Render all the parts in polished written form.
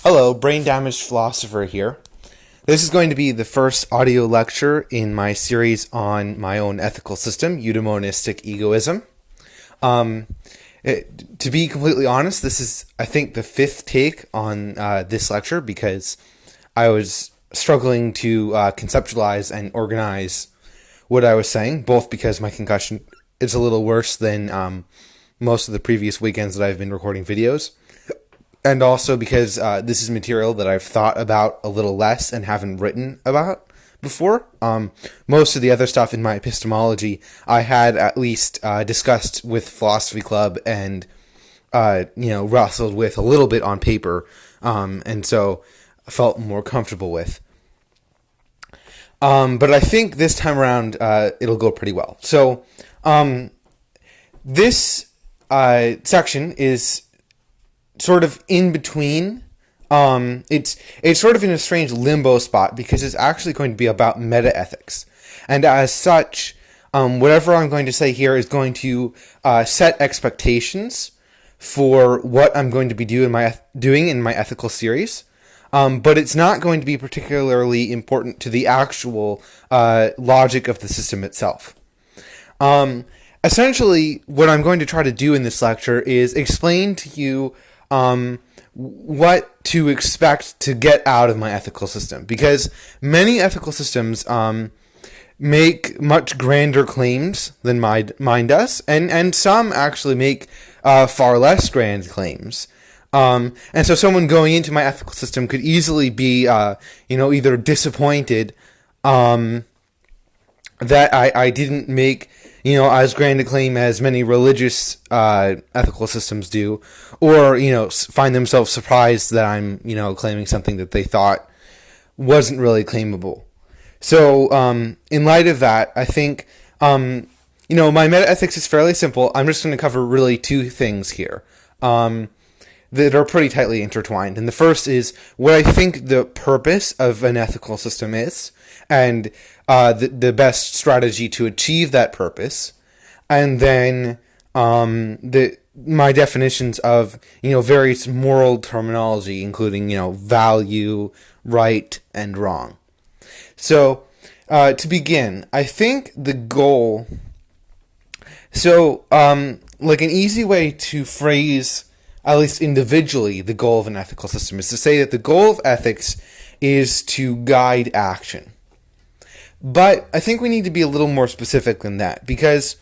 Hello, Brain Damaged Philosopher here. This is going to be the first audio lecture in my series on my own ethical system, Eudaimonistic Egoism. To be completely honest, this is, I think, the fifth take on this lecture because I was struggling to conceptualize and organize what I was saying, both because my concussion is a little worse than most of the previous weekends that I've been recording videos, and also because this is material that I've thought about a little less and haven't written about before. Most of the other stuff in my epistemology I had at least discussed with Philosophy Club and wrestled with a little bit on paper, and so I felt more comfortable with. But I think this time around it'll go pretty well. So this section is sort of in between. It's sort of in a strange limbo spot because it's actually going to be about metaethics, and as such, whatever I'm going to say here is going to set expectations for what I'm going to be doing in my ethical series. But it's not going to be particularly important to the actual logic of the system itself. Essentially, what I'm going to try to do in this lecture is explain to you what to expect to get out of my ethical system, because many ethical systems make much grander claims than mine does, and some actually make far less grand claims. And so someone going into my ethical system could easily be, either disappointed that I didn't make, as grand a claim as many religious ethical systems do, or, find themselves surprised that I'm, claiming something that they thought wasn't really claimable. So, in light of that, I think, my metaethics is fairly simple. I'm just going to cover really two things here that are pretty tightly intertwined. And the first is what I think the purpose of an ethical system is, and the best strategy to achieve that purpose, and then my definitions of various moral terminology, including value, right, and wrong. So to begin, I think the goal. So like an easy way to phrase, at least individually, the goal of an ethical system is to say that the goal of ethics is to guide action. But I think we need to be a little more specific than that, because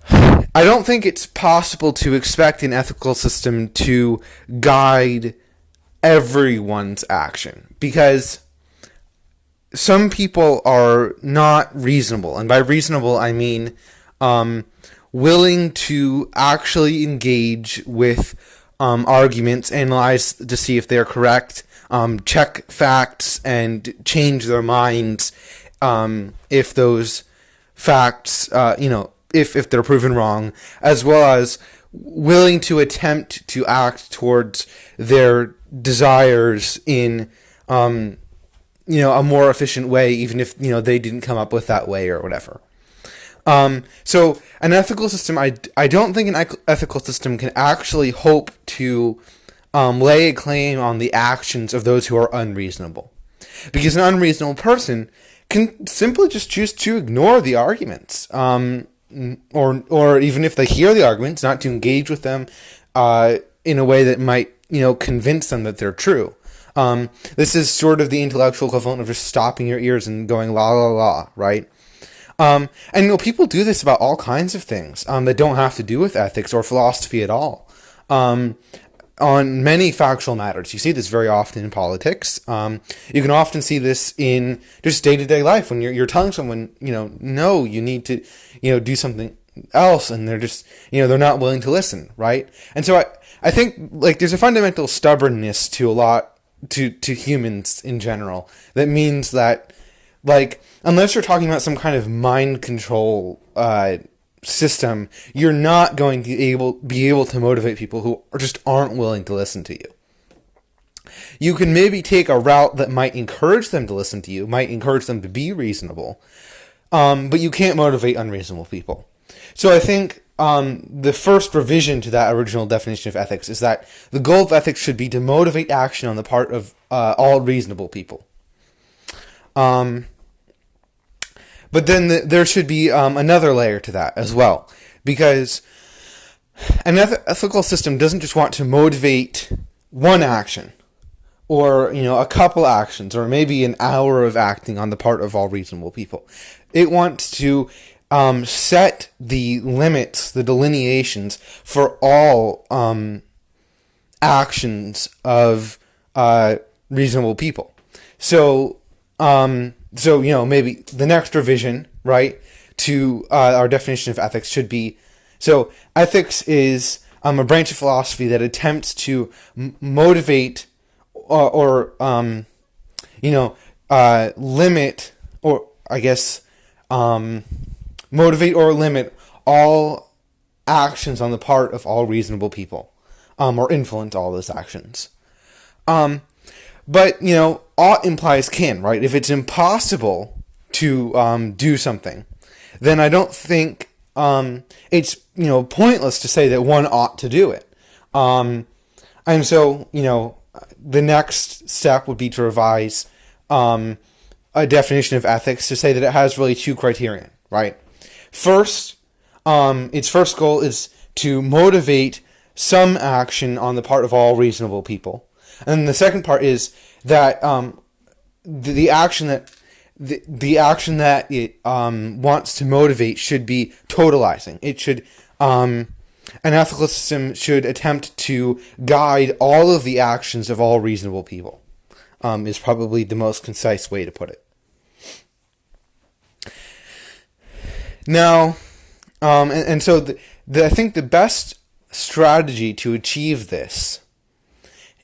I don't think it's possible to expect an ethical system to guide everyone's action, because some people are not reasonable, and by reasonable I mean willing to actually engage with arguments, analyze to see if they're correct, check facts, and change their minds if those facts, if they're proven wrong, as well as willing to attempt to act towards their desires in a more efficient way, even if they didn't come up with that way or whatever. So an ethical system, I don't think an ethical system can actually hope to lay a claim on the actions of those who are unreasonable, because an unreasonable person can simply just choose to ignore the arguments, or even if they hear the arguments, not to engage with them in a way that might convince them that they're true. This is sort of the intellectual equivalent of just stopping your ears and going la la la, right? And people do this about all kinds of things that don't have to do with ethics or philosophy at all. On many factual matters, you see this very often in politics. You can often see this in just day-to-day life when you're telling someone, no, you need to, do something else, and they're just, they're not willing to listen, right? And so I think there's a fundamental stubbornness to a lot to humans in general that means that unless you're talking about some kind of mind control system, you're not going to be able to motivate people who just aren't willing to listen to you. You can maybe take a route that might encourage them to listen to you, might encourage them to be reasonable, but you can't motivate unreasonable people. So I think the first revision to that original definition of ethics is that the goal of ethics should be to motivate action on the part of all reasonable people. But then there should be another layer to that as well, because an ethical system doesn't just want to motivate one action, or a couple actions, or maybe an hour of acting on the part of all reasonable people. It wants to set the limits, the delineations for all actions of reasonable people. So maybe the next revision, right, to our definition of ethics should be, so ethics is a branch of philosophy that attempts to motivate or limit, or I guess motivate or limit all actions on the part of all reasonable people, or influence all those actions. But ought implies can, right? If it's impossible to do something, then I don't think it's pointless to say that one ought to do it. And so the next step would be to revise a definition of ethics to say that it has really two criterion, right? First, its first goal is to motivate some action on the part of all reasonable people, and the second part is that the action that it wants to motivate should be totalizing. It should an ethical system should attempt to guide all of the actions of all reasonable people. Is probably the most concise way to put it. Now, so I think the best strategy to achieve this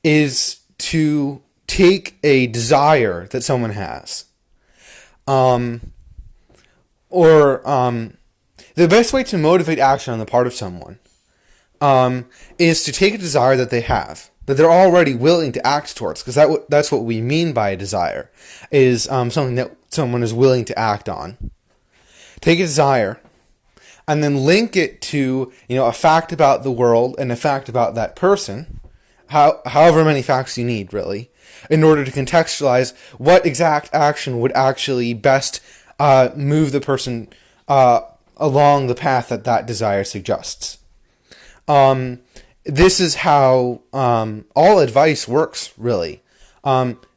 is to take a desire that someone has, the best way to motivate action on the part of someone is to take a desire that they have, that they're already willing to act towards, because that's what we mean by a desire, is something that someone is willing to act on. Take a desire, and then link it to a fact about the world and a fact about that person, however many facts you need, really, in order to contextualize what exact action would actually best move the person along the path that desire suggests. This is how all advice works, really.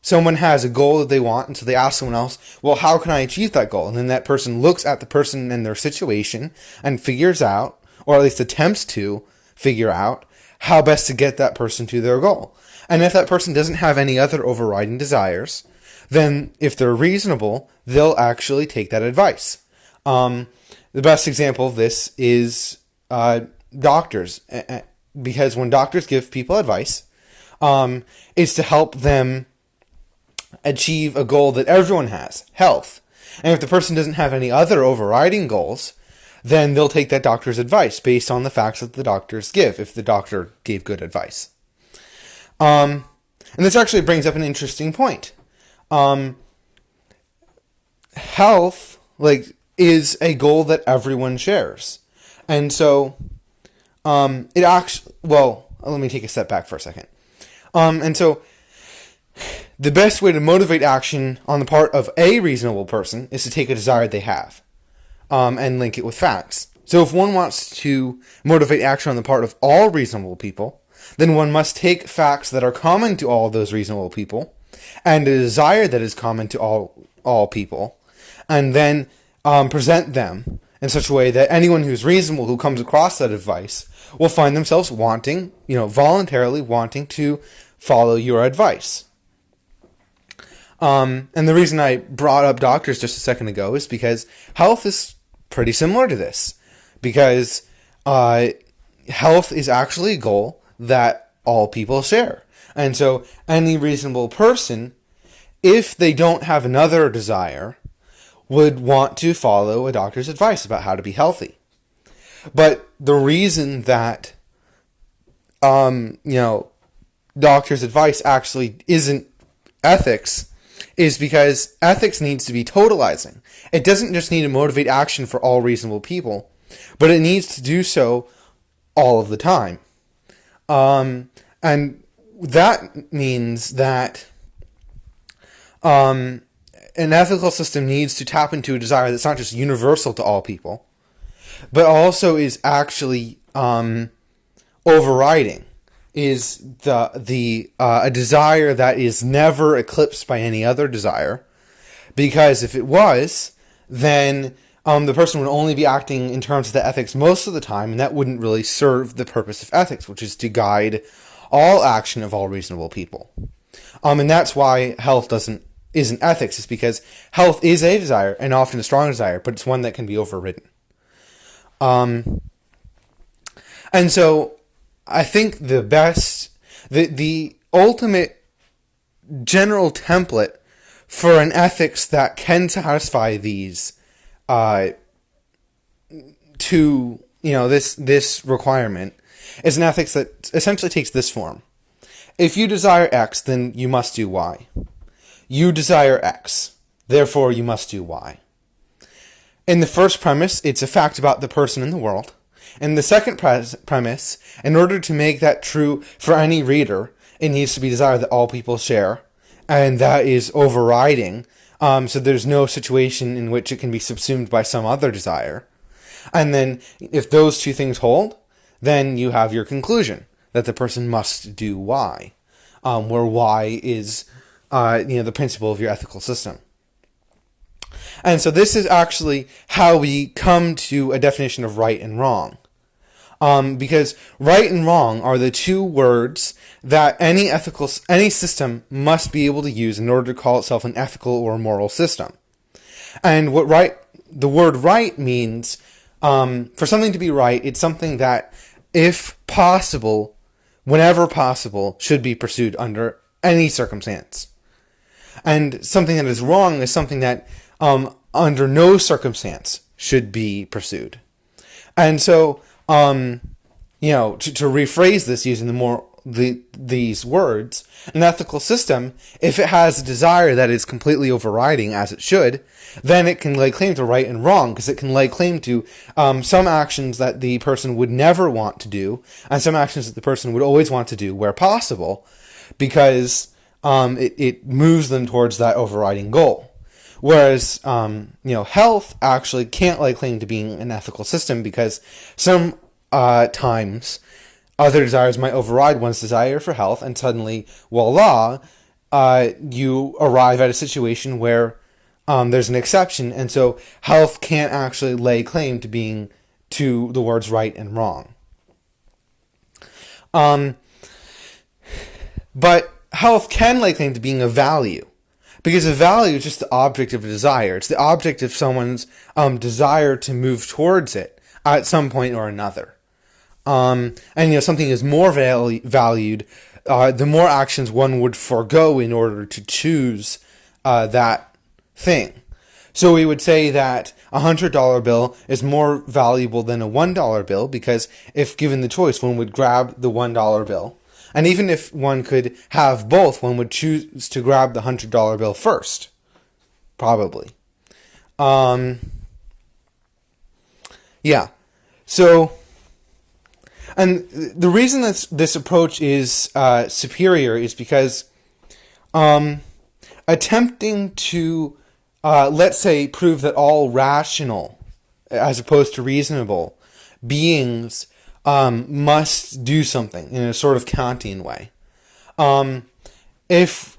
Someone has a goal that they want, and so they ask someone else, well, how can I achieve that goal? And then that person looks at the person and their situation and figures out, or at least attempts to figure out, how best to get that person to their goal. And if that person doesn't have any other overriding desires, then if they're reasonable, they'll actually take that advice. The best example of this is doctors, because when doctors give people advice, it's to help them achieve a goal that everyone has, health. And if the person doesn't have any other overriding goals, then they'll take that doctor's advice based on the facts that the doctors give, if the doctor gave good advice. And this actually brings up an interesting point. Health, is a goal that everyone shares. And so, let me take a step back for a second. And so, the best way to motivate action on the part of a reasonable person is to take a desire they have, and link it with facts. So if one wants to motivate action on the part of all reasonable people, then one must take facts that are common to all those reasonable people, and a desire that is common to all people, and then present them in such a way that anyone who's reasonable who comes across that advice will find themselves wanting, voluntarily wanting to follow your advice. And the reason I brought up doctors just a second ago is because health is pretty similar to this. Because health is actually a goal that all people share. And so any reasonable person, if they don't have another desire, would want to follow a doctor's advice about how to be healthy. But the reason that, doctor's advice actually isn't ethics is because ethics needs to be totalizing. It doesn't just need to motivate action for all reasonable people. but it needs to do so all of the time. And that means that an ethical system needs to tap into a desire that's not just universal to all people, but also is actually overriding, is a desire that is never eclipsed by any other desire, because if it was, then the person would only be acting in terms of the ethics most of the time, and that wouldn't really serve the purpose of ethics, which is to guide all action of all reasonable people. And that's why health isn't ethics. It's because health is a desire, and often a strong desire, but it's one that can be overridden. And so I think the ultimate general template for an ethics that can satisfy these this requirement is an ethics that essentially takes this form. If you desire X, then you must do Y. You desire X, therefore you must do Y. In the first premise, it's a fact about the person in the world. In the second premise, in order to make that true for any reader, it needs to be desired that all people share, and that is overriding, so there's no situation in which it can be subsumed by some other desire. And then, if those two things hold, then you have your conclusion, that the person must do Y, where Y is the principle of your ethical system. And so this is actually how we come to a definition of right and wrong. Because right and wrong are the two words that any system must be able to use in order to call itself an ethical or moral system. And the word right means, for something to be right, it's something that, if possible, whenever possible, should be pursued under any circumstance. And something that is wrong is something that, under no circumstance, should be pursued. And so, to rephrase this using these words, an ethical system, if it has a desire that is completely overriding, as it should, then it can lay claim to right and wrong, because it can lay claim to some actions that the person would never want to do, and some actions that the person would always want to do where possible, because it moves them towards that overriding goal. Whereas, health actually can't lay claim to being an ethical system, because some times other desires might override one's desire for health, and suddenly, voila, you arrive at a situation where there's an exception, and so health can't actually lay claim to the words right and wrong. But health can lay claim to being a value, because a value is just the object of a desire. It's the object of someone's desire to move towards it at some point or another. And something is more valued, the more actions one would forego in order to choose that thing. So we would say that a $100 bill is more valuable than a $1 bill, because if given the choice, one would grab the $1 bill. And even if one could have both, one would choose to grab the $100 bill first. Probably. Yeah. So, and the reason that this approach is superior is because attempting to, let's say, prove that all rational, as opposed to reasonable, beings must do something in a sort of Kantian way, if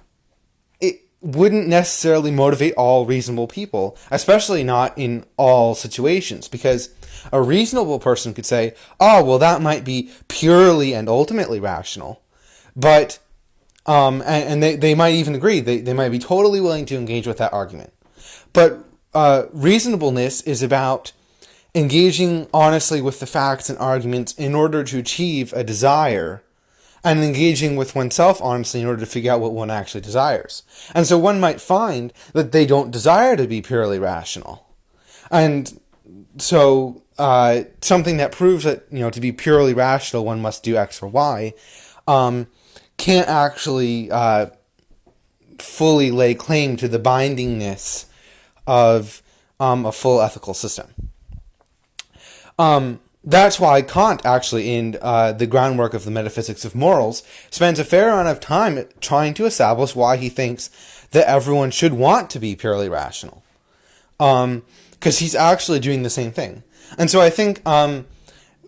it wouldn't necessarily motivate all reasonable people, especially not in all situations, because a reasonable person could say, oh, well, that might be purely and ultimately rational, but and they might even agree, they might be totally willing to engage with that argument. But reasonableness is about engaging honestly with the facts and arguments in order to achieve a desire, and engaging with oneself honestly in order to figure out what one actually desires. And so one might find that they don't desire to be purely rational. And so something that proves that, to be purely rational one must do X or Y, can't actually fully lay claim to the bindingness of a full ethical system. That's why Kant, actually, in the groundwork of the metaphysics of morals, spends a fair amount of time trying to establish why he thinks that everyone should want to be purely rational. Because he's actually doing the same thing. And so I think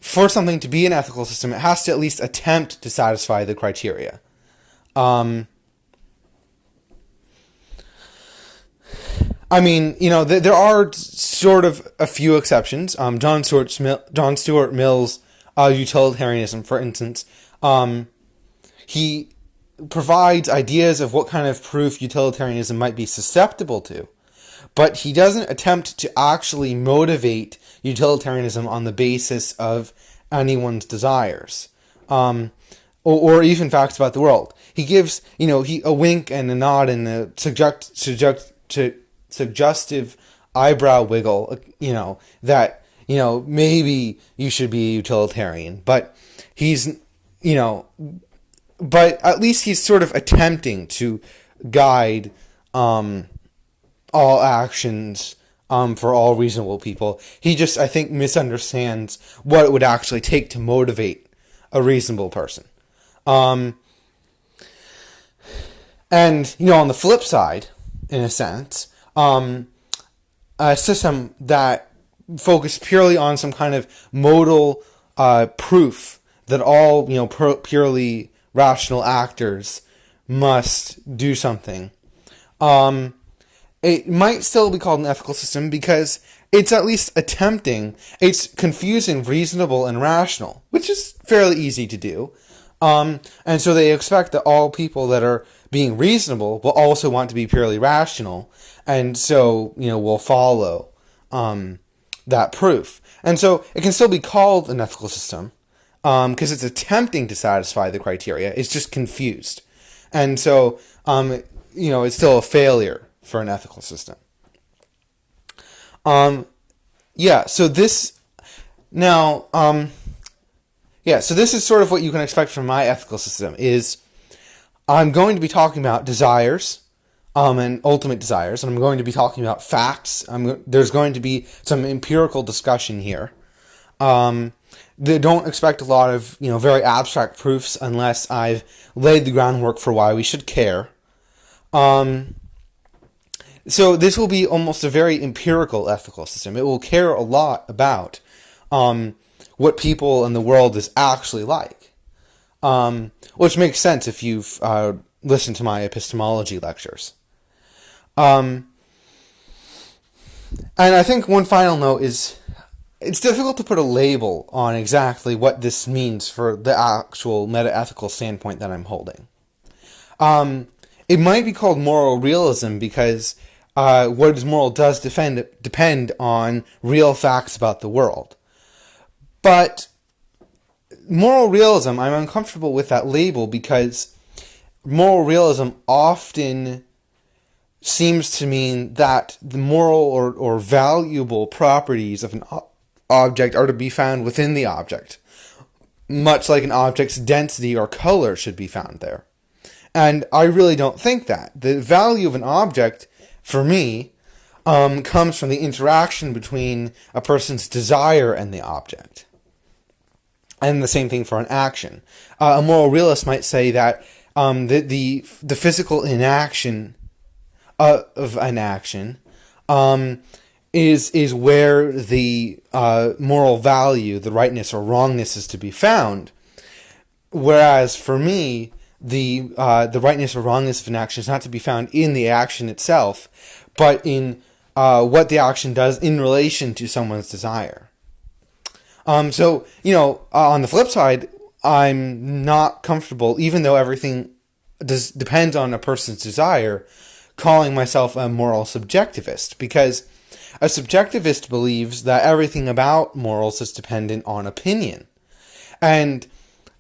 for something to be an ethical system, it has to at least attempt to satisfy the criteria. I mean, there are sort of a few exceptions. John Stuart Mill's utilitarianism, for instance, he provides ideas of what kind of proof utilitarianism might be susceptible to, but he doesn't attempt to actually motivate utilitarianism on the basis of anyone's desires, or even facts about the world. He gives, a wink and a nod and a suggestive eyebrow wiggle, that, maybe you should be utilitarian, but but at least he's sort of attempting to guide, all actions, for all reasonable people. He just, I think, misunderstands what it would actually take to motivate a reasonable person. And, on the flip side, in a sense, a system that focused purely on some kind of modal proof that all purely rational actors must do something. It might still be called an ethical system because it's at least attempting. It's confusing reasonable and rational, which is fairly easy to do. And so they expect that all people that are being reasonable will also want to be purely rational, and so, will follow that proof. And so it can still be called an ethical system because it's attempting to satisfy the criteria. It's just confused. And so, it's still a failure for an ethical system. So this is sort of what you can expect from my ethical system. Is I'm going to be talking about desires, and ultimate desires, and I'm going to be talking about facts. There's going to be some empirical discussion here. They don't expect a lot of very abstract proofs unless I've laid the groundwork for why we should care. So this will be almost a very empirical ethical system. It will care a lot about what people in the world is actually like, which makes sense if you've listened to my epistemology lectures. And I think one final note is it's difficult to put a label on exactly what this means for the actual metaethical standpoint that I'm holding. It might be called moral realism because what is moral does depend on real facts about the world. But moral realism, I'm uncomfortable with that label because moral realism often seems to mean that the moral or valuable properties of an object are to be found within the object, much like an object's density or color should be found there. And I really don't think that. The value of an object, for me, comes from the interaction between a person's desire and the object. And the same thing for an action. A moral realist might say that the physical inaction of an action is where the moral value, the rightness or wrongness, is to be found. Whereas for me, the rightness or wrongness of an action is not to be found in the action itself, but in what the action does in relation to someone's desire. So, on the flip side, I'm not comfortable, even though everything depends on a person's desire, calling myself a moral subjectivist, because a subjectivist believes that everything about morals is dependent on opinion. And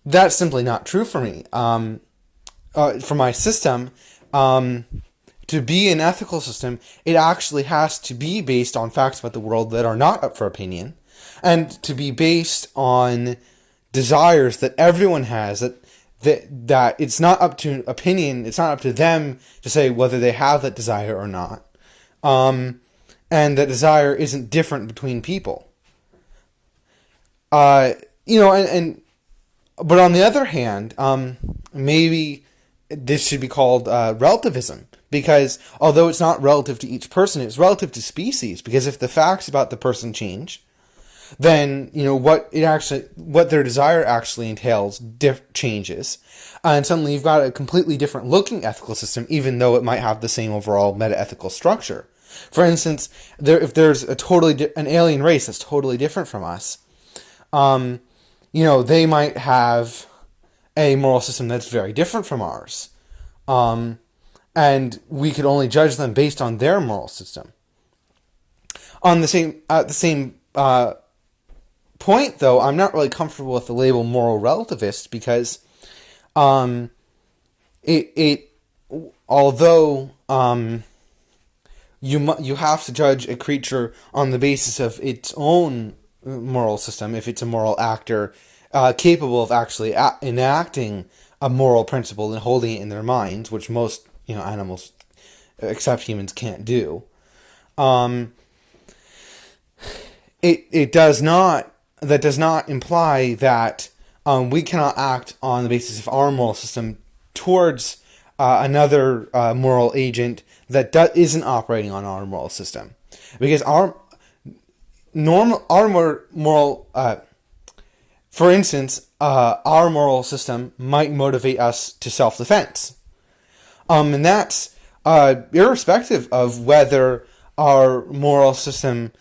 that's simply not true for me. For my system, to be an ethical system, it actually has to be based on facts about the world that are not up for opinion, and to be based on desires that everyone has, that it's not up to opinion, it's not up to them to say whether they have that desire or not. And that desire isn't different between people. you know, but on the other hand, maybe this should be called relativism, because although it's not relative to each person, it's relative to species. Because if the facts about the person change, then you know what their desire actually entails changes, and suddenly you've got a completely different looking ethical system, even though it might have the same overall metaethical structure. For instance, if there's an alien race that's totally different from us, you know, they might have a moral system that's very different from ours, and we could only judge them based on their moral system. On the same point, though, I'm not really comfortable with the label moral relativist, because although you have to judge a creature on the basis of its own moral system, if it's a moral actor capable of actually enacting a moral principle and holding it in their minds, which most animals, except humans, can't do. It does not. That does not imply that we cannot act on the basis of our moral system towards another moral agent that isn't operating on our moral system, because our moral, for instance, our moral system might motivate us to self-defense, and that's irrespective of whether our moral system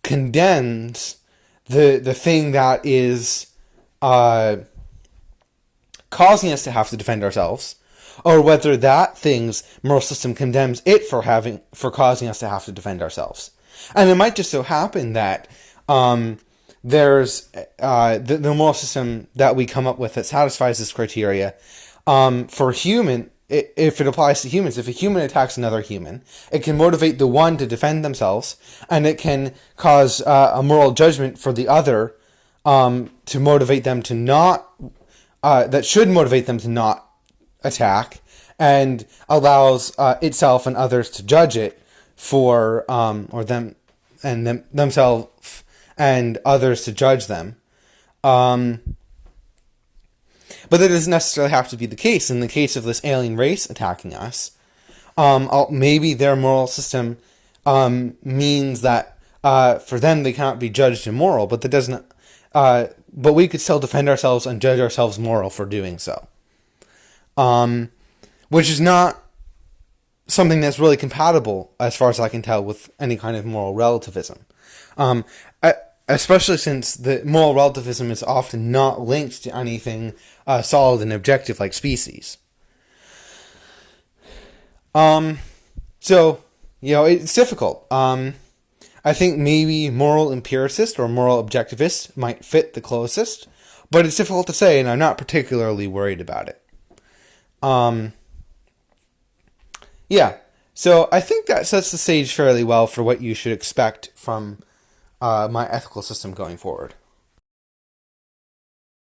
condemns the thing that is causing us to have to defend ourselves, or whether that thing's moral system condemns it for causing us to have to defend ourselves. And it might just so happen that there's the moral system that we come up with that satisfies this criteria for human. If it applies to humans, if a human attacks another human, it can motivate the one to defend themselves, and it can cause a moral judgment for the other to motivate them to not, that should motivate them to not attack, and allows itself and others to judge it for, or them and themselves and others to judge them. But that doesn't necessarily have to be the case. In the case of this alien race attacking us, maybe their moral system means that for them they cannot be judged immoral, but that doesn't. But we could still defend ourselves and judge ourselves moral for doing so, which is not something that's really compatible, as far as I can tell, with any kind of moral relativism. Especially since the moral relativism is often not linked to anything solid and objective like species. So, it's difficult. I think maybe moral empiricist or moral objectivist might fit the closest, but it's difficult to say, and I'm not particularly worried about it. So I think that sets the stage fairly well for what you should expect from my ethical system going forward.